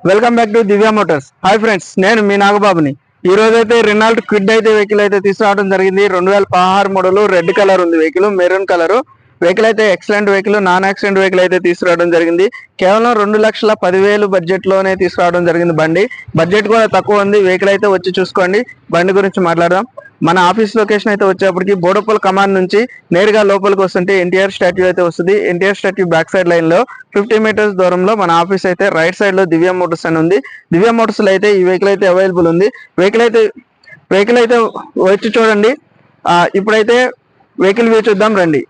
Welcome back to Divya Motors. Hi friends, నేను మీ నాగబాబుని. ఈ రోజు అయితే రెనాల్ట్ క్విడ్ అయితే వెహికల్ అయితే తీసుకురావడం జరిగింది. 2016 మోడల్, రెడ్ కలర్ ఉంది వెహికల్, మెరూన్ కలర్ వెహికల్ అయితే excellent vehicle, non accident vehicle అయితే తీసుకురావడం జరిగింది. కేవలం 2,10,000 బడ్జెట్ లోనే తీసుకురావడం జరిగింది. బండి బడ్జెట్ కూడా తక్కువ ఉంది. వెహికల్ అయితే వచ్చి చూసుకోండి. బండి గురించి మాట్లాడదాం. మన ఆఫీస్ లొకేషన్ అయితే వచ్చేప్పటికి బోడుప్పల్ కమాండ్ నుంచి నేరుగా లోపలికి వస్తుంటే ఎన్టీఆర్ స్టాట్యూ అయితే వస్తుంది. NTR statue back side line లో 50 మీటర్స్ దూరంలో మన ఆఫీస్ అయితే రైట్ సైడ్ లో దివ్య మోటార్స్ అని ఉంది. దివ్య మోటార్స్ లో అయితే ఈ వెహికల్ అయితే అవైలబుల్ ఉంది. వెహికల్ అయితే వచ్చి చూడండి. ఇప్పుడైతే వెహికల్ వ్యూ చూద్దాం రండి.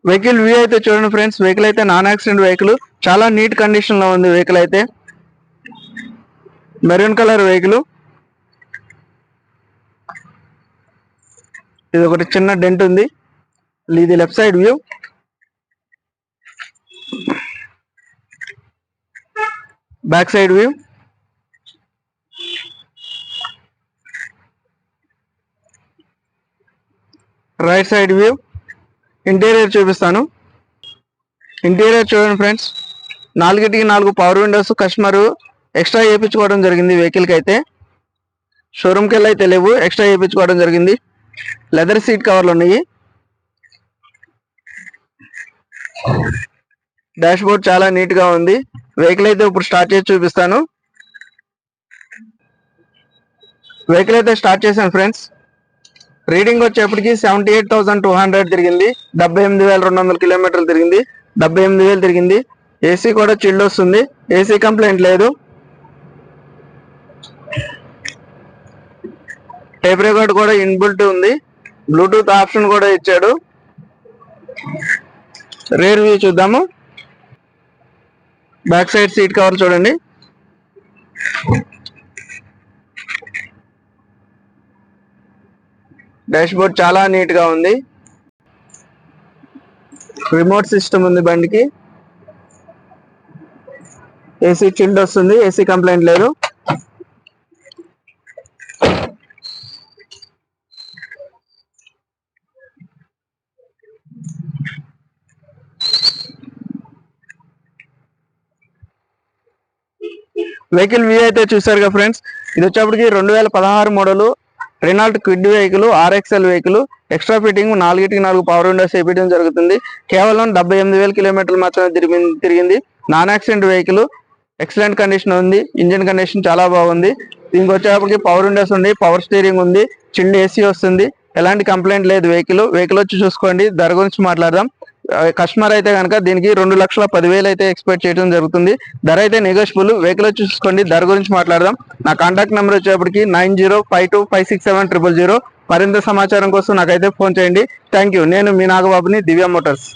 వెహికల్ వ్యూ అయితే చూడండి ఫ్రెండ్స్. వెహికల్ అయితే నాన్ యాక్సిడెంట్ వెహికల్, చాలా నీట్ కండిషన్ లో ఉంది. వెహికల్ అయితే మెరూన్ కలర్ వెహికల్. ఇది ఒకటి చిన్న డెంట్ ఉంది. ఇది left side view. Back side view. Right side view. Interior చూపిస్తాను. ఇంటీరియర్ చూడండి friends. 4 power Windows customer extra చేయించుకోవడం జరిగింది. వెహికల్ కి అయితే షోరూమ్కి వెళ్ళి అయితే లేవు, ఎక్స్ట్రా చేయించుకోవడం జరిగింది. లెదర్ సీట్ కవర్లు ఉన్నాయి. డాష్ బోర్డ్ చాలా నీట్ గా ఉంది. వెహికల్ అయితే ఇప్పుడు స్టార్ట్ చేసి చూపిస్తాను. వెహికల్ అయితే స్టార్ట్ చేశాను ఫ్రెండ్స్. రీడింగ్ వచ్చేప్పటికి 78,200 తిరిగింది. 78,200 కిలోమీటర్లు తిరిగింది. 78,000 తిరిగింది. ఏసీ కూడా చిల్డ్ వస్తుంది. ఏసీ కంప్లైంట్ లేదు. టేప్ రికార్డ్ కూడా ఇన్బిల్ట్ ఉంది. బ్లూటూత్ ఆప్షన్ కూడా ఇచ్చాడు. రేర్ వ్యూ చూద్దాము. బ్యాక్ సైడ్ సీట్ కవర్ చూడండి. డాష్ బోర్డ్ చాలా నీట్ గా ఉంది. రిమోట్ సిస్టమ్ ఉంది బండికి. ఏసీ చిల్డ్ వస్తుంది. ఏసీ కంప్లైంట్ లేదు. వెహికల్ వ్యూ అయితే చూసారు కదా ఫ్రెండ్స్. ఇది వచ్చేప్పటికి 2016 model Renault quid vehicle, RXL vehicle. Extra fitting 4 power Windows వేయడం జరుగుతుంది. కేవలం 78,000 కిలోమీటర్లు మాత్రమే తిరిగింది. Non accident vehicle, excellent condition ఉంది. ఇంజిన్ కండిషన్ చాలా బాగుంది. దీనికి వచ్చేప్పటికి పవర్ విండోస్ ఉంది, పవర్ స్టీరింగ్ ఉంది, చిల్డ్ ఏసీ వస్తుంది. ఎలాంటి కంప్లైంట్ లేదు. వెహికల్ వచ్చి చూసుకోండి. ధర గురించి మాట్లాడదాం. కస్టమర్ అయితే కనుక దీనికి 2,10,000 అయితే ఎక్స్పెక్ట్ చేయడం జరుగుతుంది. ధర అయితే నెగోషియబుల్. వెహికల్ వచ్చి చూసుకోండి. ధర గురించి మాట్లాడదాం. నా కాంటాక్ట్ నెంబర్ వచ్చేప్పటికి 9052567000. మరింత సమాచారం కోసం నాకైతే ఫోన్ చేయండి. Thank you. నేను మీ నాగబాబుని, దివ్య మోటార్స్.